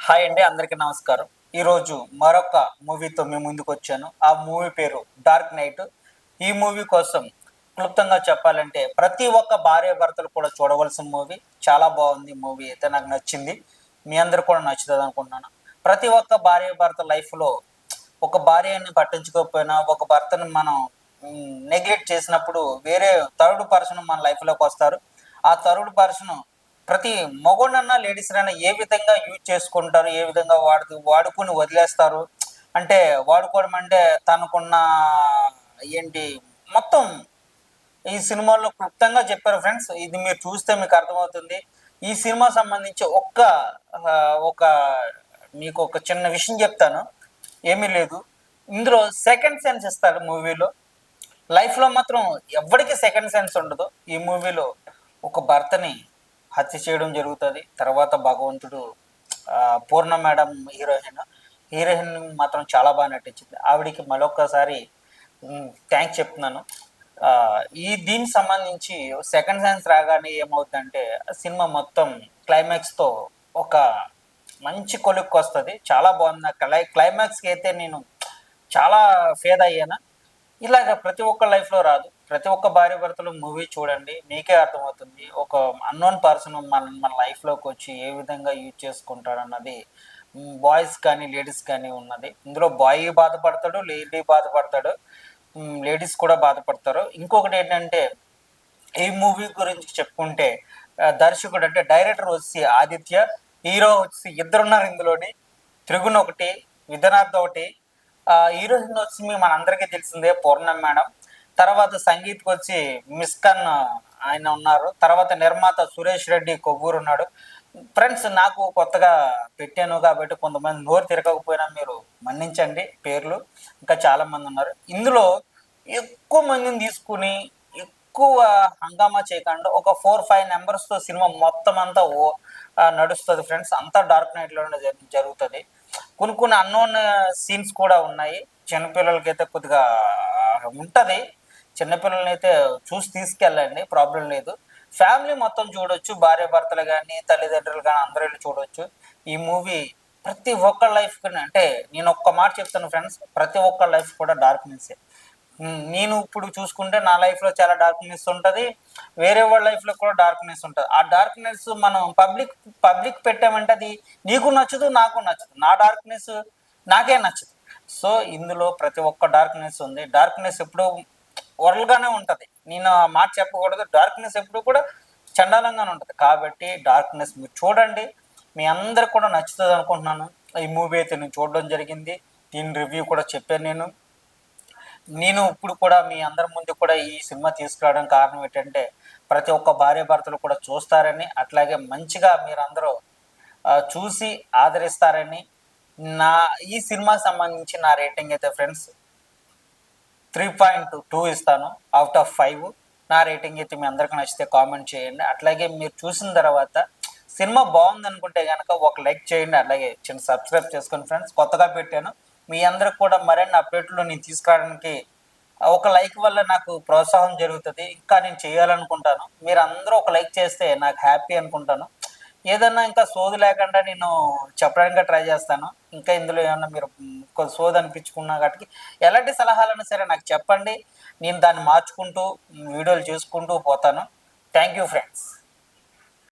Hi అండి, అందరికీ నమస్కారం. ఈరోజు మరొక మూవీతో మీ ముందుకు వచ్చాను. ఆ మూవీ పేరు డార్క్ నైట్. ఈ మూవీ కోసం క్లుప్తంగా చెప్పాలంటే ప్రతి ఒక్క భార్యాభర్తలు కూడా చూడవలసిన మూవీ. చాలా బాగుంది మూవీ అయితే, నాకు నచ్చింది. మీ అందరు కూడా నచ్చుతుంది అనుకుంటున్నాను. ప్రతి ఒక్క భార్యాభర్త లైఫ్లో ఒక భార్యని పట్టించుకోకపోయినా, ఒక భర్తను మనం నెగ్లెక్ట్ చేసినప్పుడు వేరే థర్డ్ పర్సన్ మన లైఫ్లోకి వస్తారు. ఆ థర్డ్ పర్సన్ ప్రతి మగోడన్నా లేడీస్‌నైనా ఏ విధంగా యూజ్ చేసుకుంటారు, ఏ విధంగా వాడుకొని వదిలేస్తారు. అంటే వాడుకోవడం అంటే తనకున్న ఏంటి మొత్తం ఈ సినిమాలో క్లుప్తంగా చెప్పారు ఫ్రెండ్స్. ఇది మీరు చూస్తే మీకు అర్థమవుతుంది. ఈ సినిమా సంబంధించి ఒక మీకు ఒక చిన్న విషయం చెప్తాను. ఏమీ లేదు. ఇందులో సెకండ్ సెన్స్ ఇస్తారు మూవీలో. లైఫ్‌లో మాత్రం ఎవ్వడికి సెకండ్ సెన్స్ ఉండదు. ఈ మూవీలో ఒక భర్తని హత్య చేయడం జరుగుతది. తర్వాత భగవంతుడు పూర్ణ మేడం హీరోయిన్ మాత్రం చాలా బాగా నటించింది. ఆవిడకి మరొక్కసారి థ్యాంక్స్ చెప్తున్నాను. దీనికి సంబంధించి సెకండ్ సెన్స్ రాగానే ఏమవుతుందంటే సినిమా మొత్తం క్లైమాక్స్‌తో ఒక మంచి కొలుక్కొస్తది. చాలా బాగుంది. క్లైమాక్స్‌కి అయితే నేను చాలా ఫేదయ్యాను. ఇలాగ ప్రతి ఒక్క లైఫ్‌లో రాదు. ప్రతి ఒక్క భార్యాభర్తలు మూవీ చూడండి. మీకే అర్థమవుతుంది. ఒక అన్నోన్ పర్సన్ మన మన లైఫ్‌లోకి వచ్చి ఏ విధంగా యూజ్ చేసుకుంటాడన్నది బాయ్స్ కానీ, లేడీస్ కానీ ఉన్నది. ఇందులో బాయ్ బాధపడతాడు, లేడీ బాధపడతాడు. లేడీస్ కూడా బాధపడతారు. ఇంకొకటేంటంటే ఈ మూవీ గురించి చెప్పుకుంటే దర్శకుడు అంటే డైరెక్టర్ వచ్చి ఆదిత్య, హీరో వచ్చి ఇద్దరున్నారు ఇందులోని. త్రిగుణ్ ఒకటి, విధనాథ్ ఒకటి. హీరోయిన్ వచ్చి మనందరికీ తెలిసిందే పూర్ణం మేడం. తర్వాత సంగీత్కి వచ్చి మిస్కన్ ఆయన ఉన్నారు. తర్వాత నిర్మాత సురేష్ రెడ్డి కొవ్వూరు ఉన్నాడు. ఫ్రెండ్స్, నాకు కొత్తగా పెట్టాను కాబట్టి కొంతమంది నోరు తిరగకపోయినా మీరు మన్నించండి. పేర్లు ఇంకా చాలా మంది ఉన్నారు ఇందులో. ఎక్కువ మందిని తీసుకుని ఎక్కువ హంగామా చేయకుండా ఒక 4-5 నెంబర్స్తో సినిమా మొత్తం అంతా నడుస్తుంది ఫ్రెండ్స్. అంతా డార్క్ నైట్లోనే జరుగుతుంది. కొన్ని అన్నోన్ సీన్స్ కూడా ఉన్నాయి. చిన్నపిల్లలకైతే కొద్దిగా ఉంటుంది. చిన్నపిల్లల్ని అయితే చూసి తీసుకెళ్ళండి, ప్రాబ్లం లేదు. ఫ్యామిలీ మొత్తం చూడొచ్చు. భార్యాభర్తలు కానీ, తల్లిదండ్రులు కానీ అందరూ వెళ్ళి చూడొచ్చు. ఈ మూవీ ప్రతి ఒక్క లైఫ్ అంటే నేను ఒక్క మాట చెప్తాను ఫ్రెండ్స్, ప్రతి ఒక్క లైఫ్ కూడా డార్క్నెస్సే. నేను ఇప్పుడు చూసుకుంటే నా లైఫ్లో చాలా డార్క్నెస్ ఉంటుంది. వేరే వాళ్ళ లైఫ్లో కూడా డార్క్నెస్ ఉంటుంది. ఆ డార్క్నెస్ మనం పబ్లిక్ పెట్టామంటే అది నీకు నచ్చదు, నాకు నచ్చదు. నా డార్క్నెస్ నాకే నచ్చదు. సో ఇందులో ప్రతి ఒక్క డార్క్నెస్ ఉంది. డార్క్నెస్ ఎప్పుడు వరల్డ్గానే ఉంటుంది. నేను ఆ మాట చెప్పకూడదు. డార్క్నెస్ ఎప్పుడు కూడా చండాలంగానే ఉంటుంది. కాబట్టి డార్క్నెస్ మీరు చూడండి. మీ అందరికి కూడా నచ్చుతుంది అనుకుంటున్నాను. ఈ మూవీ అయితే నేను చూడడం జరిగింది. దీని రివ్యూ కూడా చెప్పాను నేను ఇప్పుడు కూడా మీ అందరి ముందు కూడా ఈ సినిమా తీసుకురావడం కారణం ఏంటంటే ప్రతి ఒక్క భార్యాభర్తలు కూడా చూస్తారని, అట్లాగే మంచిగా మీరందరూ చూసి ఆదరిస్తారని. ఈ సినిమాకి సంబంధించి నా రేటింగ్ అయితే ఫ్రెండ్స్ 3.2 ఇస్తాను అవుట్ ఆఫ్ 5. నా రేటింగ్ అయితే మీ అందరికీ నచ్చితే కామెంట్ చేయండి. అట్లాగే మీరు చూసిన తర్వాత సినిమా బాగుంది అనుకుంటే కనుక ఒక లైక్ చేయండి. అలాగే చిన్న సబ్స్క్రైబ్ చేసుకోండి ఫ్రెండ్స్. కొత్తగా పెట్టాను. మీ అందరికి కూడా మరిన్ని అప్డేట్లు నేను తీసుకురావడానికి ఒక లైక్ వల్ల నాకు ప్రోత్సాహం జరుగుతుంది. ఇంకా నేను చేయాలనుకుంటాను. మీరు అందరూ ఒక లైక్ చేస్తే నాకు హ్యాపీ అనుకుంటాను. ఏదన్నా ఇంకా సోది లేకుండా నేను చెప్పడానికి ట్రై చేస్తాను. ఇంకా ఇందులో ఏమన్నా మీరు కొంచెం సోది అనిపించుకున్నా కాబట్టి ఎలాంటి సలహాలైనా సరే నాకు చెప్పండి. నేను దాన్ని మార్చుకుంటూ వీడియోలు చేసుకుంటూ పోతాను. Thank you friends.